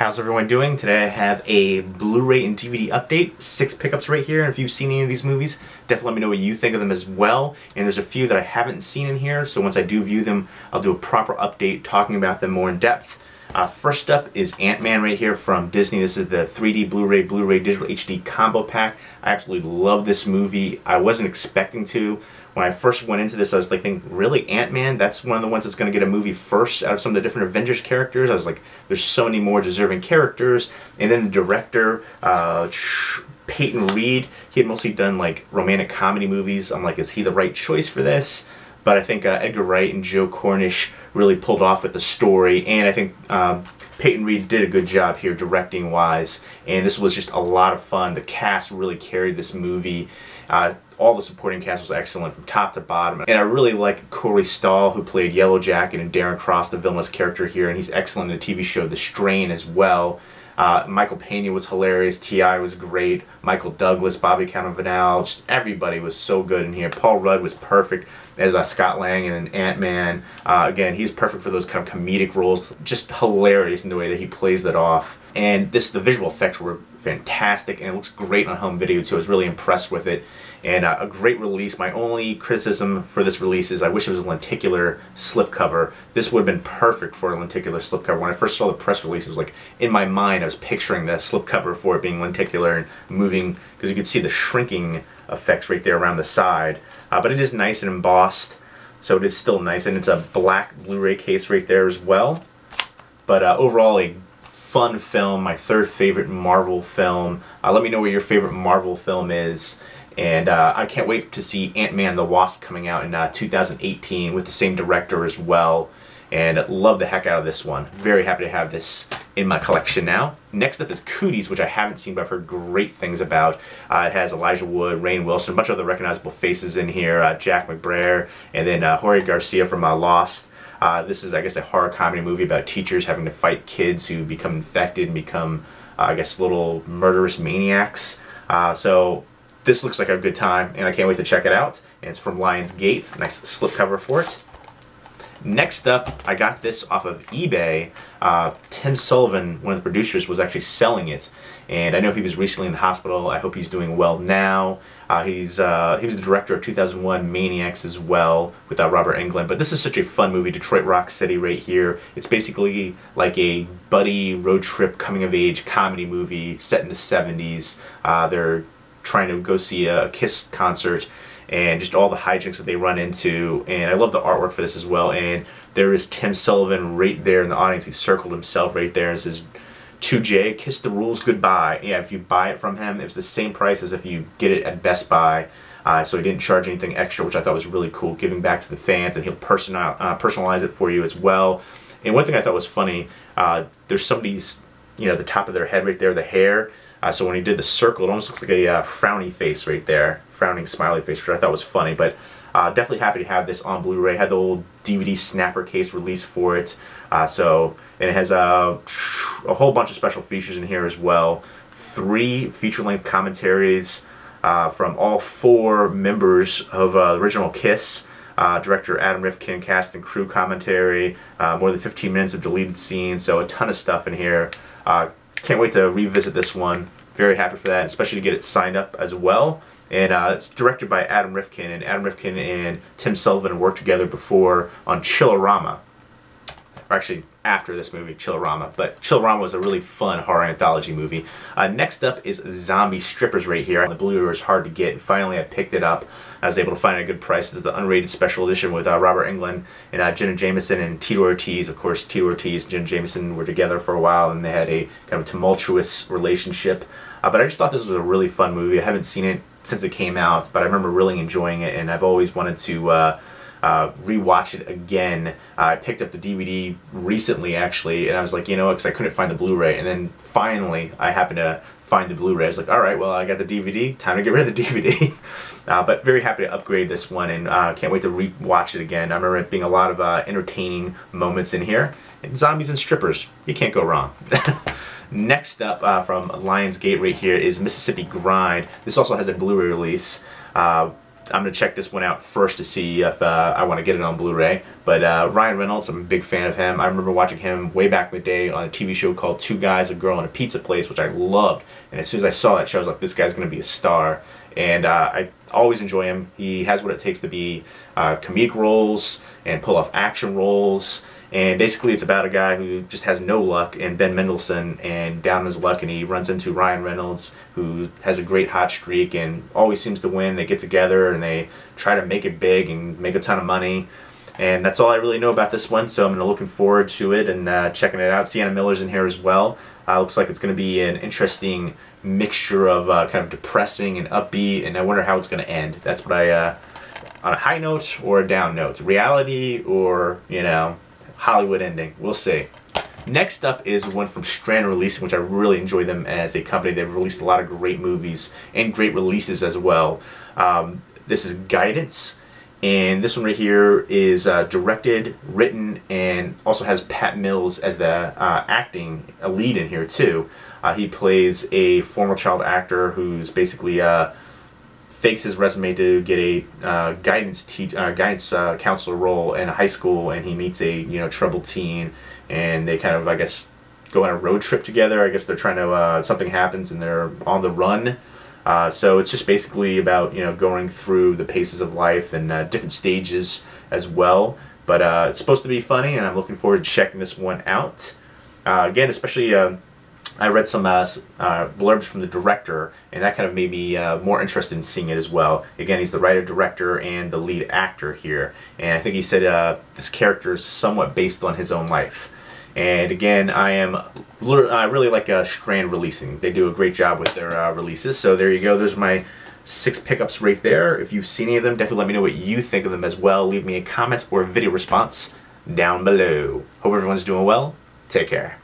How's everyone doing? Today I have a Blu-ray and DVD update, 6 pickups right here, and if you've seen any of these movies, definitely let me know what you think of them as well. And there's a few that I haven't seen in here, so once I do view them, I'll do a proper update talking about them more in depth. First up is Ant-Man right here from Disney. This is the 3D Blu-ray, Blu-ray Digital HD combo pack. I absolutely love this movie. I wasn't expecting to. When I first went into this, I was thinking, really, Ant-Man? That's one of the ones that's going to get a movie first out of some of the different Avengers characters. I was like, there's so many more deserving characters. And then the director, Peyton Reed, he had mostly done like romantic comedy movies. I'm like, is he the right choice for this? But I think Edgar Wright and Joe Cornish really pulled off with the story, and I think Peyton Reed did a good job here directing wise, and this was just a lot of fun. The cast really carried this movie. All the supporting cast was excellent from top to bottom, and I really like Corey Stoll, who played Yellow Jacket, and Darren Cross, the villainous character here, and he's excellent in the TV show The Strain as well. Michael Pena was hilarious, T.I. was great, Michael Douglas, Bobby Cannavale, just everybody was so good in here. Paul Rudd was perfect as Scott Lang and Ant-Man. Again, he's perfect for those kind of comedic roles, just hilarious in the way that he plays that off. And the visual effects were fantastic, and it looks great on home video too. I was really impressed with it, and a great release. My only criticism for this release is I wish it was a lenticular slipcover. This would have been perfect for a lenticular slipcover. When I first saw the press release, it was like, in my mind I was picturing the slipcover for it being lenticular and moving, because you could see the shrinking effects right there around the side. But it is nice and embossed, so it is still nice, and it's a black Blu-ray case right there as well. But overall, a fun film, my third favorite Marvel film. Let me know what your favorite Marvel film is, and I can't wait to see Ant-Man the Wasp coming out in 2018 with the same director as well, and love the heck out of this one. Very happy to have this in my collection now. Next up is Cooties, which I haven't seen but I've heard great things about. It has Elijah Wood, Rainn Wilson, a bunch of other recognizable faces in here, Jack McBrayer, and then Jorge Garcia from Lost. This is, I guess, a horror comedy movie about teachers having to fight kids who become infected and become, I guess, little murderous maniacs. So this looks like a good time, and I can't wait to check it out. And it's from Lionsgate. Nice slipcover for it. Next up, I got this off of eBay. Tim Sullivan, one of the producers, was actually selling it, and I know he was recently in the hospital. I hope he's doing well now. He was the director of 2001 Maniacs as well with Robert Englund. But this is such a fun movie, Detroit Rock City right here. It's basically like a buddy road trip coming of age comedy movie set in the 70s. They're trying to go see a Kiss concert, and just all the hijinks that they run into. And I love the artwork for this as well. And there is Tim Sullivan right there in the audience. He circled himself right there and says, "2J, kiss the rules goodbye." Yeah, if you buy it from him, it's the same price as if you get it at Best Buy. So he didn't charge anything extra, which I thought was really cool, giving back to the fans, and he'll personalize it for you as well. And one thing I thought was funny, there's somebody's, the top of their head right there, the hair. So when he did the circle, it almost looks like a frowny face right there, frowning smiley face, which I thought was funny. But definitely happy to have this on Blu-ray. Had the old DVD snapper case release for it. And it has a whole bunch of special features in here as well. 3 feature-length commentaries from all 4 members of the original Kiss. Director Adam Rifkin, cast and crew commentary, more than 15 minutes of deleted scenes, so a ton of stuff in here. Can't wait to revisit this one. Very happy for that, especially to get it signed up as well. And it's directed by Adam Rifkin, and Adam Rifkin and Tim Sullivan worked together before on Chillerama. Or actually, after this movie, Chillerama. But Chillerama was a really fun horror anthology movie. Next up is Zombie Strippers right here. The Blu-ray was hard to get, and finally I picked it up. I was able to find it at a good price. This is the unrated special edition with Robert Englund and Jenna Jameson and Tito Ortiz. Of course, Tito Ortiz and Jenna Jameson were together for a while, and they had a kind of tumultuous relationship. But I just thought this was a really fun movie. I haven't seen it since it came out, but I remember really enjoying it, and I've always wanted to rewatch it again. I picked up the DVD recently, actually, and I was like, because I couldn't find the Blu-ray, and then finally I happened to find the Blu-ray. I was like, all right, well, I got the DVD, time to get rid of the DVD. But very happy to upgrade this one, and can't wait to rewatch it again. I remember it being a lot of entertaining moments in here. And zombies and strippers, you can't go wrong. Next up from Lionsgate right here is Mississippi Grind. This also has a Blu-ray release. I'm gonna check this one out first to see if I want to get it on Blu-ray. But Ryan Reynolds, I'm a big fan of him. I remember watching him way back in the day on a TV show called Two Guys, a Girl, and a Pizza Place, which I loved. And as soon as I saw that show, I was like, this guy's gonna be a star. And I always enjoy him. He has what it takes to be comedic roles and pull off action roles. And basically it's about a guy who just has no luck, and Ben Mendelsohn, and down his luck, and he runs into Ryan Reynolds, who has a great hot streak and always seems to win. They get together and they try to make it big and make a ton of money. And that's all I really know about this one, so I'm looking forward to it and checking it out. Sienna Miller's in here as well. Looks like it's going to be an interesting mixture of kind of depressing and upbeat, and I wonder how it's going to end. That's what I, on a high note or a down note, reality or, you know, Hollywood ending. We'll see. Next up is one from Strand Releasing, which I really enjoy them as a company. They've released a lot of great movies and great releases as well. This is Guidance, and this one right here is directed, written, and also has Pat Mills as the acting lead in here too. He plays a former child actor who's basically fakes his resume to get a guidance counselor role in a high school, and he meets a troubled teen, and they kind of, I guess, go on a road trip together. I guess they're trying to something happens and they're on the run. So it's just basically about going through the paces of life and different stages as well. But it's supposed to be funny, and I'm looking forward to checking this one out. Again, especially I read some blurbs from the director, and that kind of made me more interested in seeing it as well. Again, he's the writer, director, and the lead actor here. And I think he said this character is somewhat based on his own life. And again, I really like Strand Releasing. They do a great job with their releases. So there you go. There's my 6 pickups right there. If you've seen any of them, definitely let me know what you think of them as well. Leave me a comment or a video response down below. Hope everyone's doing well. Take care.